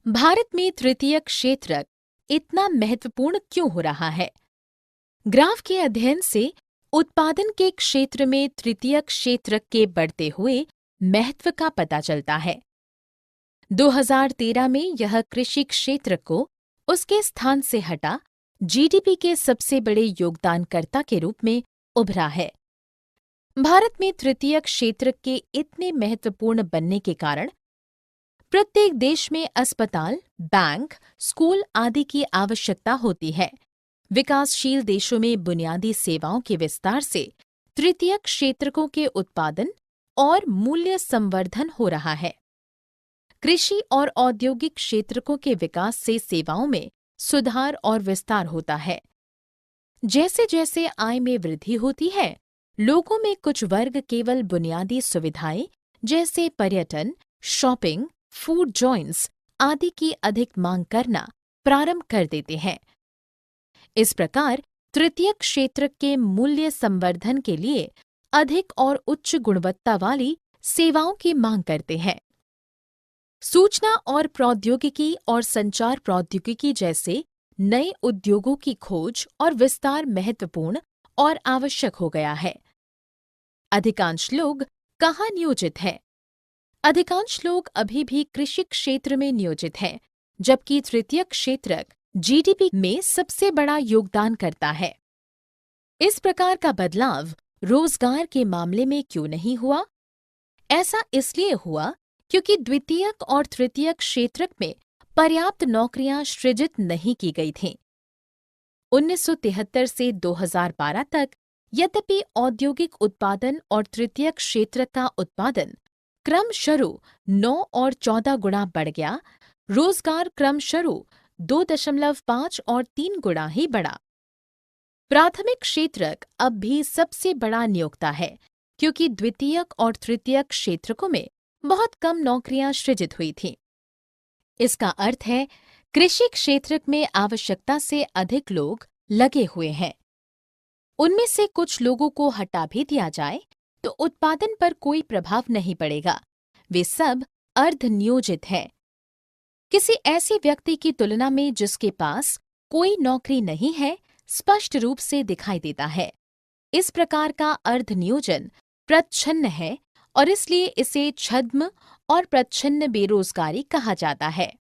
भारत में तृतीयक क्षेत्रक इतना महत्वपूर्ण क्यों हो रहा है? ग्राफ के अध्ययन से उत्पादन के क्षेत्र में तृतीयक क्षेत्रक के बढ़ते हुए महत्व का पता चलता है। 2013 में यह कृषि क्षेत्र को उसके स्थान से हटा जीडीपी के सबसे बड़े योगदानकर्ता के रूप में उभरा है। भारत में तृतीयक क्षेत्र के इतने महत्वपूर्ण बनने के कारण प्रत्येक देश में अस्पताल, बैंक, स्कूल आदि की आवश्यकता होती है। विकासशील देशों में बुनियादी सेवाओं के विस्तार से तृतीयक क्षेत्रकों के उत्पादन और मूल्य संवर्धन हो रहा है। कृषि और औद्योगिक क्षेत्रकों के विकास से सेवाओं में सुधार और विस्तार होता है। जैसे जैसे आय में वृद्धि होती है, लोगों में कुछ वर्ग केवल बुनियादी सुविधाएं जैसे पर्यटन, शॉपिंग, फूड जॉइंट्स आदि की अधिक मांग करना प्रारंभ कर देते हैं। इस प्रकार तृतीयक क्षेत्र के मूल्य संवर्धन के लिए अधिक और उच्च गुणवत्ता वाली सेवाओं की मांग करते हैं। सूचना और प्रौद्योगिकी और संचार प्रौद्योगिकी जैसे नए उद्योगों की खोज और विस्तार महत्वपूर्ण और आवश्यक हो गया है। अधिकांश लोग कहाँ नियोजित हैं? अधिकांश लोग अभी भी कृषि क्षेत्र में नियोजित हैं, जबकि तृतीयक क्षेत्रक जीडीपी में सबसे बड़ा योगदान करता है। इस प्रकार का बदलाव रोजगार के मामले में क्यों नहीं हुआ? ऐसा इसलिए हुआ क्योंकि द्वितीयक और तृतीयक क्षेत्रक में पर्याप्त नौकरियां सृजित नहीं की गई थीं। 1973 से 2012 तक यद्यपि औद्योगिक उत्पादन और तृतीयक क्षेत्र का उत्पादन क्रमशः 9 और 14 गुना बढ़ गया, रोजगार क्रमशः 2.5 और 3 गुना ही बढ़ा। प्राथमिक क्षेत्रक अब भी सबसे बड़ा नियोक्ता है, क्योंकि द्वितीयक और तृतीयक क्षेत्रकों में बहुत कम नौकरियां सृजित हुई थीं। इसका अर्थ है कृषि क्षेत्रक में आवश्यकता से अधिक लोग लगे हुए हैं। उनमें से कुछ लोगों को हटा भी दिया जाए तो उत्पादन पर कोई प्रभाव नहीं पड़ेगा। वे सब अर्धनियोजित हैं। किसी ऐसे व्यक्ति की तुलना में जिसके पास कोई नौकरी नहीं है, स्पष्ट रूप से दिखाई देता है। इस प्रकार का अर्धनियोजन प्रच्छन्न है और इसलिए इसे छद्म और प्रच्छन्न बेरोजगारी कहा जाता है।